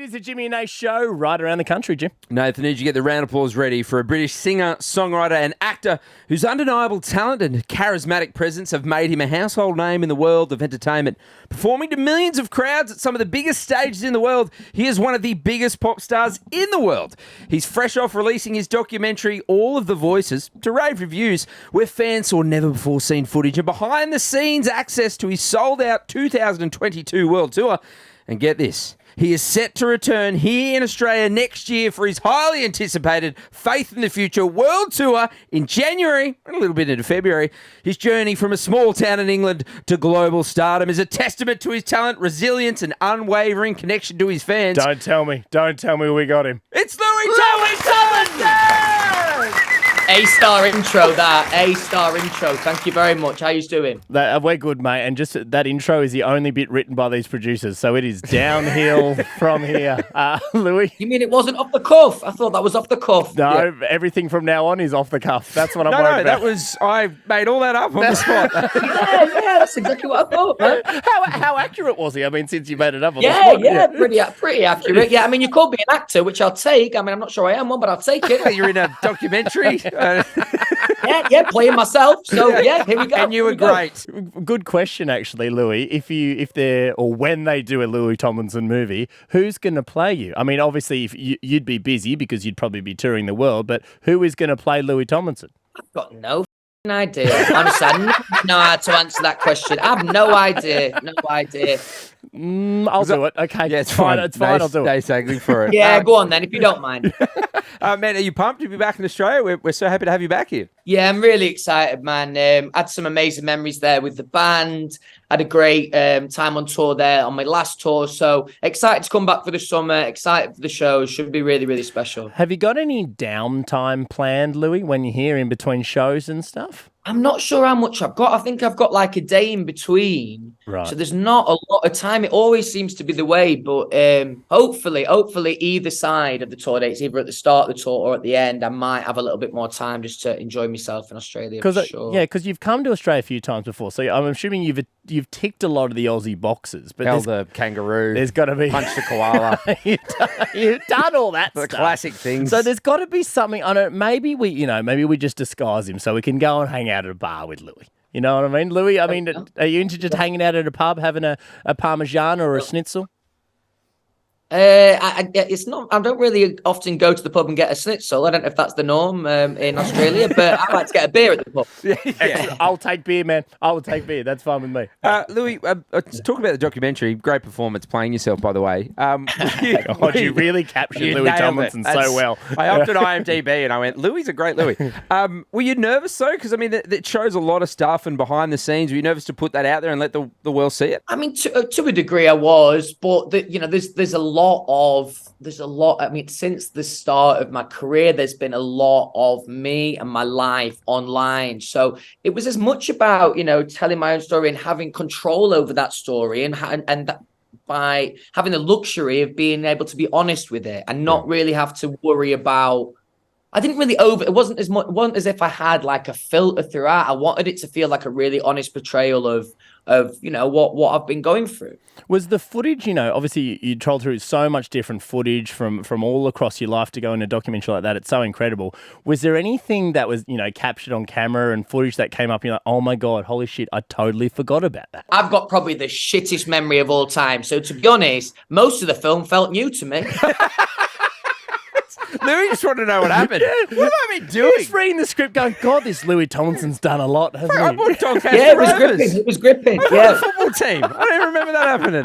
is the Jimmy and Nath Show right around the country, Jim. Nathan, need you get the round of applause ready for a British singer, songwriter and actor whose undeniable talent and charismatic presence have made him a household name in the world of entertainment. Performing to millions of crowds at some of the biggest stages in the world, he is one of the biggest pop stars in the world. He's fresh off releasing his documentary, All of the Voices, to rave reviews, where fans saw never-before-seen footage and behind-the-scenes access to his sold-out 2022 World Tour. And get this, he is set to return here in Australia next year for his highly anticipated Faith in the Future World Tour in January and a little bit into February. His journey from a small town in England to global stardom is a testament to his talent, resilience and unwavering connection to his fans. Don't tell me we got him. It's Louis Tomlinson! A-star intro, that. A-star intro. Thank you very much. How you doing? We're good, mate. And just that intro is the only bit written by these producers, so it is downhill from here. Louis? You mean it wasn't off the cuff? I thought that was off the cuff. No, Everything from now on is off the cuff. That's what I'm worried about. I made all that up on the spot. yeah, that's exactly what I thought, man. How accurate was he? I mean, since you made it up on the spot. Yeah, pretty accurate. Yeah, I mean, you called me an actor, which I'll take. I mean, I'm not sure I am one, but I'll take it. You're in a documentary. yeah, playing myself. So yeah, here we go. And you were great. Good question, actually, Louis. When they do a Louis Tomlinson movie, who's going to play you? I mean, obviously, if you'd be busy because you'd probably be touring the world, but who is going to play Louis Tomlinson? I've got no idea. Honestly, I don't know how to answer that question. I have no idea. I'll do it. Okay, yeah, it's fine. It's fine. I'll do it. Stay angling for it. Yeah, go on then, if you don't mind. Man, are you pumped to be back in Australia? We're so happy to have you back here. Yeah, I'm really excited, man. Had some amazing memories there with the band. Had a great time on tour there on my last tour. So excited to come back for the summer. Excited for the show. Should be really, really special. Have you got any downtime planned, Louis, when you're here in between shows and stuff? I'm not sure how much I've got. I think I've got like a day in between. Right. So there's not a lot of time. It always seems to be the way. But hopefully either side of the tour dates, either at the start of the tour or at the end, I might have a little bit more time just to enjoy myself in Australia. For sure. Yeah, because you've come to Australia a few times before. So I'm assuming you've ticked a lot of the Aussie boxes. But held the kangaroo. There's got to be... Punched the koala. You've done all that stuff. The classic things. So there's got to be something... I don't. Maybe we just disguise him so we can go and hang out at a bar with Louis. You know what I mean? Louis, are you into just hanging out at a pub, having a Parmesan or a schnitzel? It's not. I don't really often go to the pub and get a schnitzel. I don't know if that's the norm in Australia, but I like to get a beer at the pub. Yeah. I'll take beer, man. I will take beer. That's fine with me. Louis, talk about the documentary. Great performance playing yourself, by the way. You really captured Louis Tomlinson so well. I opted IMDb and I went, Louis a great Louis. Were you nervous though? Because I mean, it shows a lot of stuff and behind the scenes. Were you nervous to put that out there and let the world see it? I mean, to a degree, I was, but there's a lot. I mean, since the start of my career, there's been a lot of me and my life online. So it was as much about, telling my own story and having control over that story and that by having the luxury of being able to be honest with it and not really have to worry about. I didn't really it wasn't as if I had like a filter throughout. I wanted it to feel like a really honest portrayal of what I've been going through. Was the footage, obviously you trolled through so much different footage from all across your life to go in a documentary like that. It's so incredible. Was there anything that was, captured on camera and footage that came up, you're like, oh my God, holy shit, I totally forgot about that? I've got probably the shittest memory of all time. So to be honest, most of the film felt new to me. Louis just wanted to know what happened. What have I been doing? Just reading the script going, God, this Louis Tomlinson's done a lot, hasn't he? I bought Doncaster it was gripping. Yeah. The football team. I don't even remember that happening.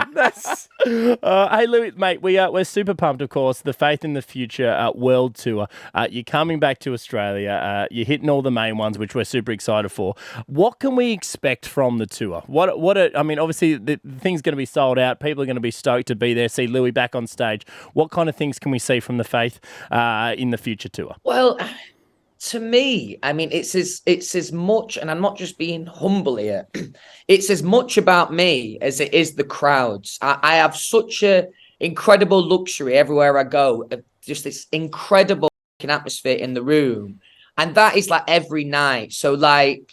Hey, Louis, mate, we're super pumped, of course. The Faith in the Future World Tour. You're coming back to Australia. You're hitting all the main ones, which we're super excited for. What can we expect from the tour? Obviously, the thing's going to be sold out. People are going to be stoked to be there, see Louis back on stage. What kind of things can we see from the Faith in the Future tour? Well, to me, I mean, it's as much, and I'm not just being humble here, it's as much about me as it is the crowds. I have such a incredible luxury everywhere I go, just this incredible atmosphere in the room. And that is like every night. So like,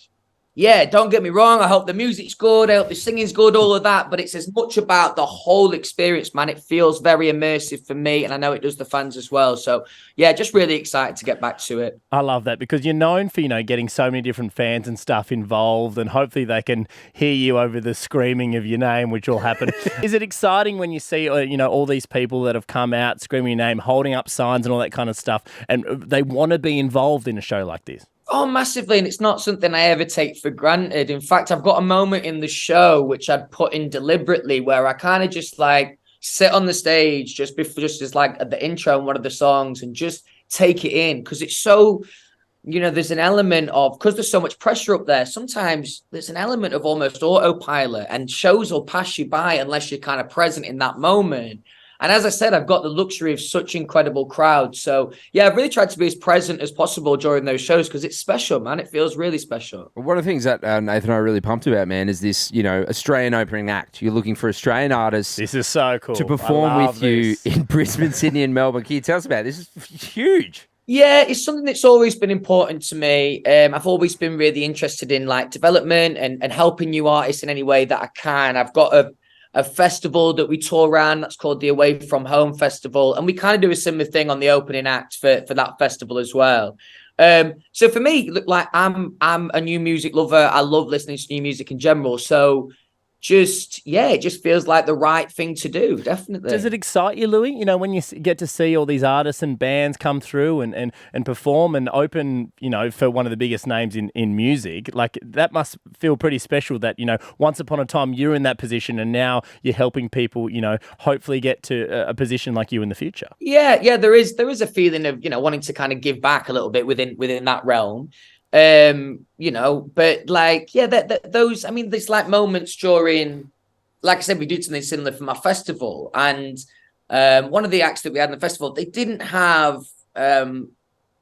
Yeah, don't get me wrong. I hope the music's good. I hope the singing's good, all of that. But it's as much about the whole experience, man. It feels very immersive for me, and I know it does the fans as well. So, yeah, just really excited to get back to it. I love that because you're known for, getting so many different fans and stuff involved, and hopefully they can hear you over the screaming of your name, which will happen. Is it exciting when you see, all these people that have come out screaming your name, holding up signs and all that kind of stuff, and they want to be involved in a show like this? Oh, massively. And it's not something I ever take for granted. In fact, I've got a moment in the show, which I'd put in deliberately, where I kind of just like sit on the stage just as like at the intro on one of the songs and just take it in. Cause it's so, there's an element of, because there's so much pressure up there. Sometimes there's an element of almost autopilot, and shows will pass you by unless you're kind of present in that moment. And as I said, I've got the luxury of such incredible crowds. So, yeah, I've really tried to be as present as possible during those shows because it's special, man. It feels really special. One of the things that Nathan and I are really pumped about, man, is this, Australian opening act. You're looking for Australian artists. This is so cool. To perform with you in Brisbane, Sydney and Melbourne. Can you tell us about it? This is huge. Yeah, it's something that's always been important to me. I've always been really interested in like development and helping new artists in any way that I can. I've got a festival that we tour around that's called the Away From Home Festival, and we kind of do a similar thing on the opening act for that festival as well. So for me, look, like I'm a new music lover. I love listening to new music in general. So it just feels like the right thing to do, definitely. Does it excite you, Louis? When you get to see all these artists and bands come through and perform and open, for one of the biggest names in music, like that must feel pretty special that, once upon a time you're in that position and now you're helping people, hopefully get to a position like you in the future. Yeah, there is a feeling of, wanting to kind of give back a little bit within that realm. But like, yeah, those, I mean, there's like moments during, like I said, we did something similar for my festival, and one of the acts that we had in the festival, they didn't have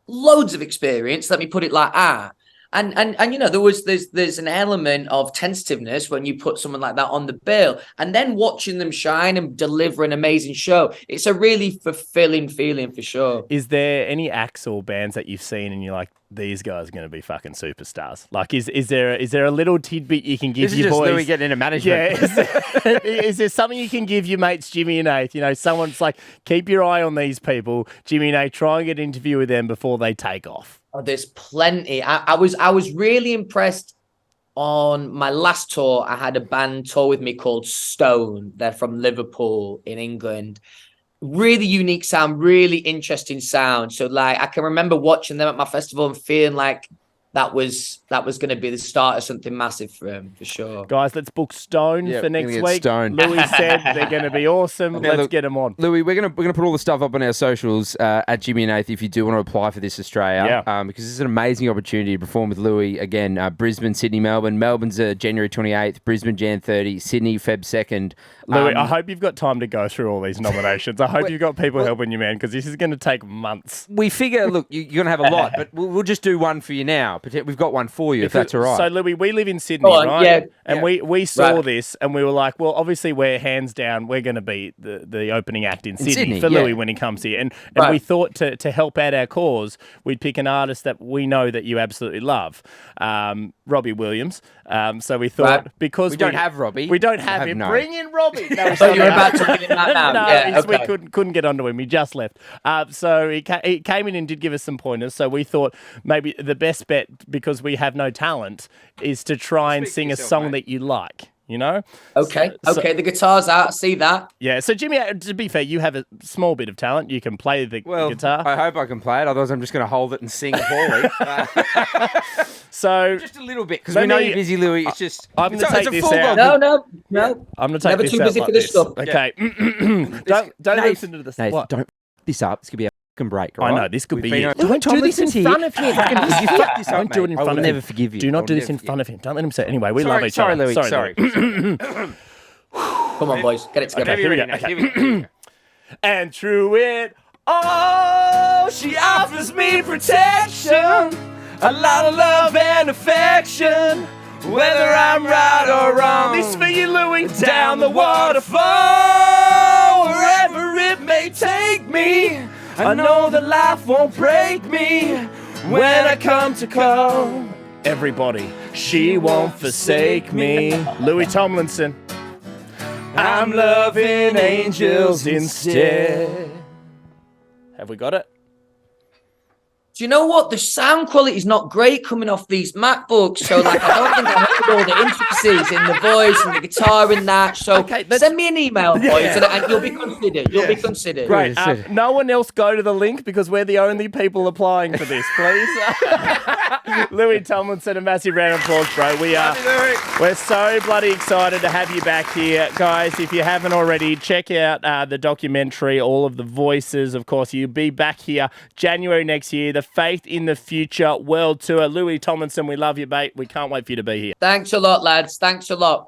loads of experience, let me put it like that. And there's an element of tentativeness when you put someone like that on the bill, and then watching them shine and deliver an amazing show. It's a really fulfilling feeling for sure. Is there any acts or bands that you've seen and you're like, these guys are going to be fucking superstars? Like, is there a little tidbit you can give your boys? This is just Louis getting into management. Yeah. Is there something you can give your mates, Jimmy and Nath? Someone's like, keep your eye on these people. Jimmy and Nath, try and get an interview with them before they take off. Oh, there's plenty. I was really impressed on my last tour. I had a band tour with me called Stone. They're from Liverpool in England. Really unique sound, really interesting sound. So like I can remember watching them at my festival and feeling like that was going to be the start of something massive for him, for sure. Guys, let's book Stone for next week. Stone. Louis said they're going to be awesome. Let's get them on. Louis, we're gonna put all the stuff up on our socials at Jimmy and Nath if you do want to apply for this Australia. Yeah. Because it's an amazing opportunity to perform with Louis again. Brisbane, Sydney, Melbourne. Melbourne's January 28th. Brisbane, Jan 30. Sydney, Feb 2nd. Louis, I hope you've got time to go through all these nominations. I hope you've got people helping you, man, because this is going to take months. We figure, look, you're going to have a lot, but we'll just do one for you now. We've got one for you, if that's all right. So, Louis, we live in Sydney, right? Yeah. And we saw this and we were like, well, obviously we're hands down, we're going to be the opening act in Sydney for Louis when he comes here. And we thought to help out our cause, we'd pick an artist that we know that you absolutely love, Robbie Williams. So we thought because we don't have Robbie. We don't have him. No. Bring in Robbie. No, so you're about to give him that now. No, yeah, okay. we couldn't get onto him. He just left. So he came in and did give us some pointers. So we thought maybe the best bet, because we have no talent, is to try and sing a song that you like. Okay. The guitar's out. I see that. Yeah. So Jimmy, to be fair, you have a small bit of talent. You can play the guitar. I hope I can play it. Otherwise, I'm just going to hold it and sing poorly. So just a little bit, because we know you're busy, Louis. It's just I'm going to take this out. No. I'm going to take Never this too out busy like for this this. stuff. Okay. don't listen to this. Nate, What? don't f this up. This could be a fucking break. Right? I know this could be it. Don't do this in front of him. Don't do it in front of him. I will never forgive you. Do not do this in front of him. Don't let him say it. Anyway, we love each sorry, other. Louis. Sorry. Come on, boys. Get it together. Okay, here we go. Okay. And through it all, she offers me protection, a lot of love and affection, whether I'm right or wrong. This for you, Louis. Down the waterfall, wherever it may take me, I know that life won't break me when I come to call. Everybody, she won't forsake me. Louis Tomlinson. I'm loving angels instead. Have we got it? Do you know what? The sound quality is not great coming off these MacBooks. So, like, I don't think I heard all the intricacies in the voice and the guitar and that. So, send me an email, boys, and you'll be considered. You'll be considered. Great. No one else go to the link because we're the only people applying for this, please. Louis Tomlinson, a massive round of applause, bro. We're so bloody excited to have you back here. Guys, if you haven't already, check out the documentary, all of the voices. Of course, you'll be back here January next year. The Faith in the Future World Tour. Louis Tomlinson, we love you, mate. We can't wait for you to be here. Thanks a lot, lads. Thanks a lot.